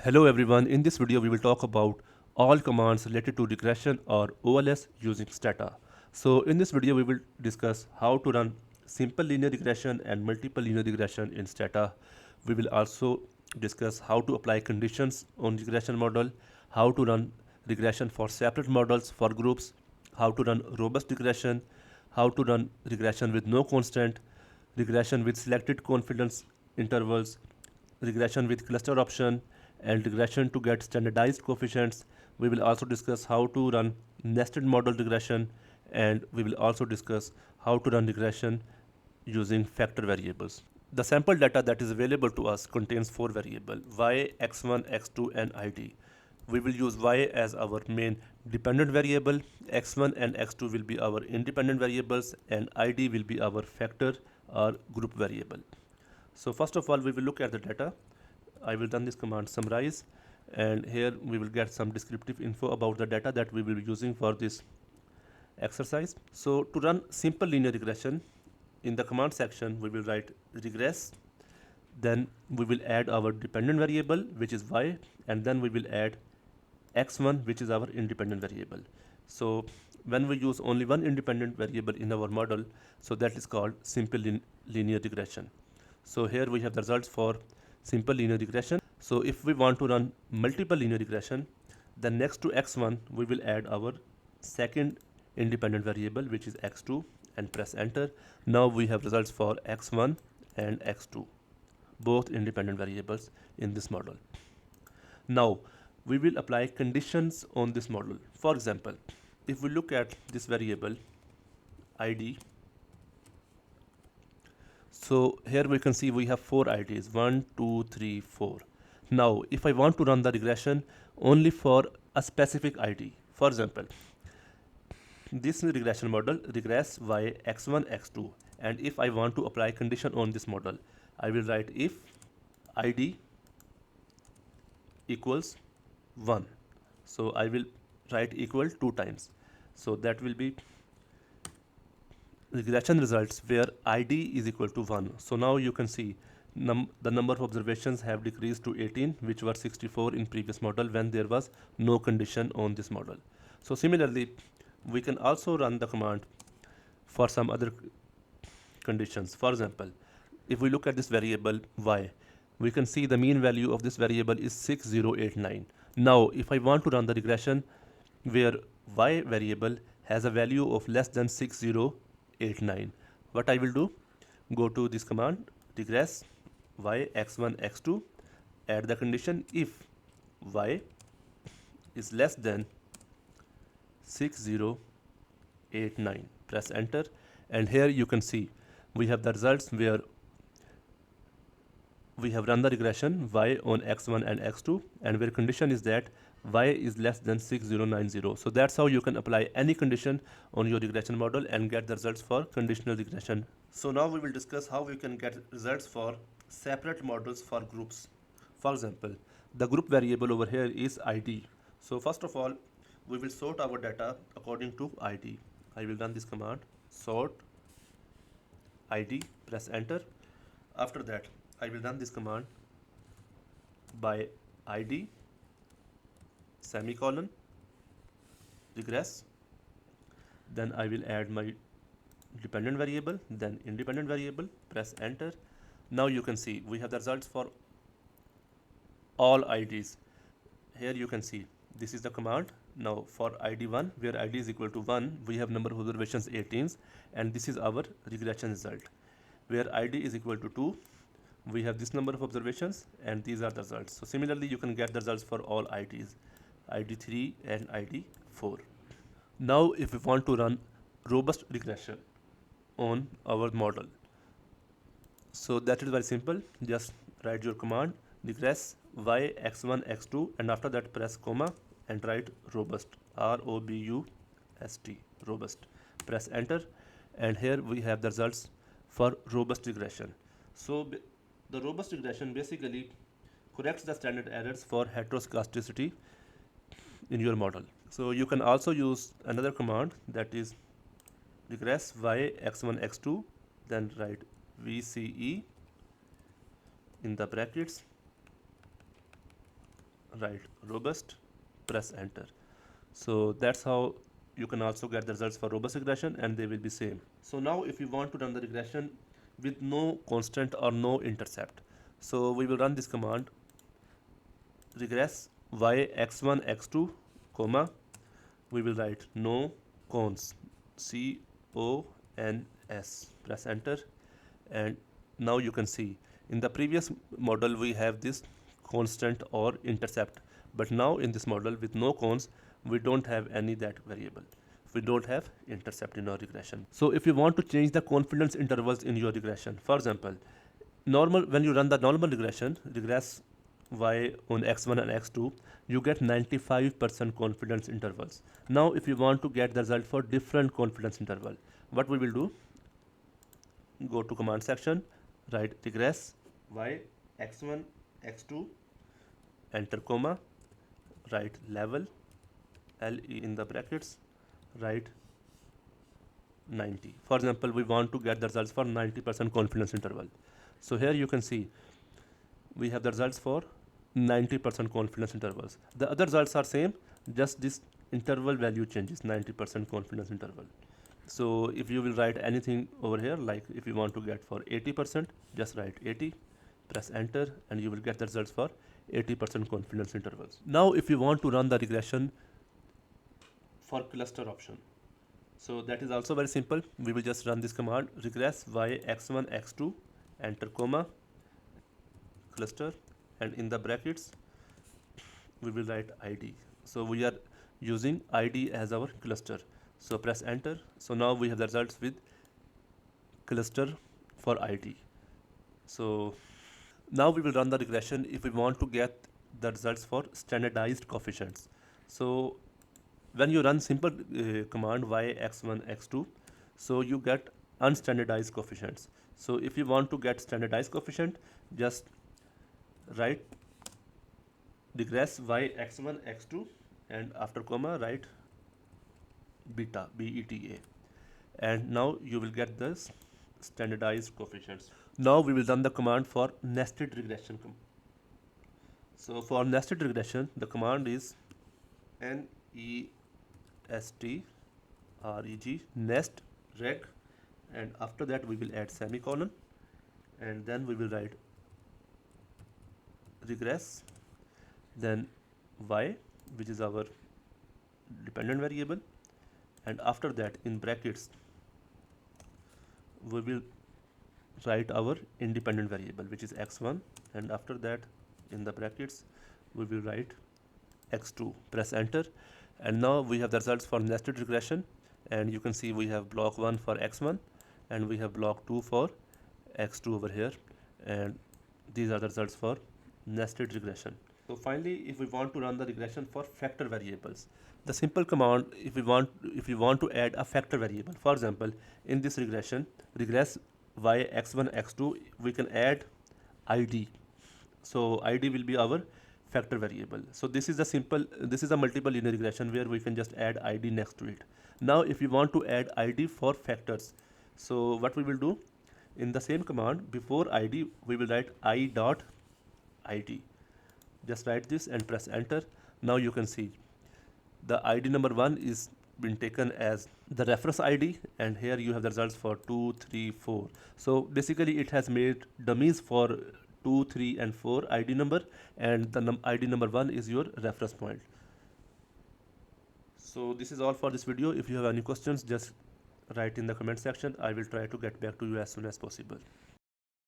Hello everyone, in this video we will talk about all commands related to regression or OLS using Stata. So in this video we will discuss how to run simple linear regression and multiple linear regression in Stata. We will also discuss how to apply conditions on regression model, how to run regression for separate models for groups, how to run robust regression, how to run regression with no constant, regression with selected confidence intervals, regression with cluster option, and regression to get standardized coefficients. We will also discuss how to run nested model regression, and we will also discuss how to run regression using factor variables. The sample data that is available to us contains four variables: y, x1, x2, and id. We will use y as our main dependent variable, x1 and x2 will be our independent variables, and id will be our factor or group variable. So first of all, we will look at the data. I will run this command summarize, and here we will get some descriptive info about the data that we will be using for this exercise. So to run simple linear regression, in the command section we will write regress, then we will add our dependent variable which is y, and then we will add x1 which is our independent variable. So when we use only one independent variable in our model, so that is called simple linear regression. So here we have the results for simple linear regression. So if we want to run multiple linear regression, then next to x1 we will add our second independent variable which is x2 and press enter. Now we have results for x1 and x2, both independent variables in this model. Now we will apply conditions on this model. For example, if we look at this variable id, so here we can see we have four IDs, 1, 2, 3, 4. Now if I want to run the regression only for a specific ID, for example, this regression model regress y x1 x2, and if I want to apply condition on this model, I will write if id equals 1. So I will write equal 2 times. So that will be regression results where id is equal to 1. So now you can see the number of observations have decreased to 18, which were 64 in previous model when there was no condition on this model. So similarly, we can also run the command for some other conditions. For example, if we look at this variable y, we can see the mean value of this variable is 6089. Now if I want to run the regression where y variable has a value of less than 6089, what I will do, go to this command regress y x1 x2, add the condition if y is less than 6089, press enter, and here you can see we have the results where we have run the regression y on x1 and x2, and where condition is that y is less than 6090. So that's how you can apply any condition on your regression model and get the results for conditional regression. So now we will discuss how we can get results for separate models for groups. For example, the group variable over here is id. So first of all, we will sort our data according to id. I will run this command sort id, press enter. After that, I will run this command by id semicolon regress, then I will add my dependent variable, then independent variable, press enter. Now you can see we have the results for all IDs. Here you can see this is the command. Now for ID1, where ID is equal to 1, we have number of observations 18, and this is our regression result. Where ID is equal to 2, we have this number of observations, and these are the results. So similarly, you can get the results for all IDs, ID3 and ID4. Now if we want to run robust regression on our model, so that is very simple. Just write your command regress y x1 x2, and after that press comma and write robust, robust, robust, press enter, and here we have the results for robust regression. So the robust regression basically corrects the standard errors for heteroscedasticity in your model. So you can also use another command, that is regress y x1 x2, then write VCE in the brackets, write robust, press enter. So that's how you can also get the results for robust regression, and they will be same. So now if you want to run the regression with no constant or no intercept, so we will run this command regress y x1 x2 comma, we will write no cons, cons, press enter. And now you can see in the previous model we have this constant or intercept, but now in this model with no cons we don't have any that variable, we don't have intercept in our regression. So if you want to change the confidence intervals in your regression, for example, normal, when you run the normal regression, regress y on x1 and x2, you get 95% confidence intervals. Now if you want to get the result for different confidence interval, what we will do, go to command section, write regress y x1 x2, enter comma, write level le in the brackets, write 90. For example, we want to get the results for 90% confidence interval. So here you can see we have the results for 90% confidence intervals. The other results are same, just this interval value changes, 90% confidence interval. So if you will write anything over here, like if you want to get for 80%, just write 80, press enter, and you will get the results for 80% confidence intervals. Now if you want to run the regression for cluster option, so that is also very simple. We will just run this command regress y x1 x2, enter comma, cluster, and in the brackets we will write id. So we are using id as our cluster, so press enter. So now we have the results with cluster for id. So now we will run the regression if we want to get the results for standardized coefficients. So when you run simple command y x1 x2, so you get unstandardized coefficients. So if you want to get standardized coefficient, just write regress y x1 x2, and after comma write beta, beta, and now you will get this standardized coefficients. Now we will run the command for nested regression. So for nested regression, the command is nest reg nest reg, and after that we will add semicolon, and then we will write regress, then y, which is our dependent variable, and after that in brackets we will write our independent variable, which is x1, and after that in the brackets we will write x2, press enter. And now we have the results for nested regression, and you can see we have block 1 for x1 and we have block 2 for x2 over here, and these are the results for nested regression. So finally, if we want to run the regression for factor variables, the simple command, if you want to add a factor variable, for example in this regression regress y x1 x2, we can add id. So id will be our factor variable. So this is a multiple linear regression where we can just add id next to it. Now if you want to add id for factors, so what we will do, in the same command before id we will write I dot id. Just write this and press enter. Now you can see the id number 1 is been taken as the reference id, and here you have the results for 2, 3, 4. So basically it has made dummies for 2, 3 and 4 id number, and the id number 1 is your reference point. So this is all for this video. If you have any questions, just write in the comment section. I will try to get back to you as soon as possible.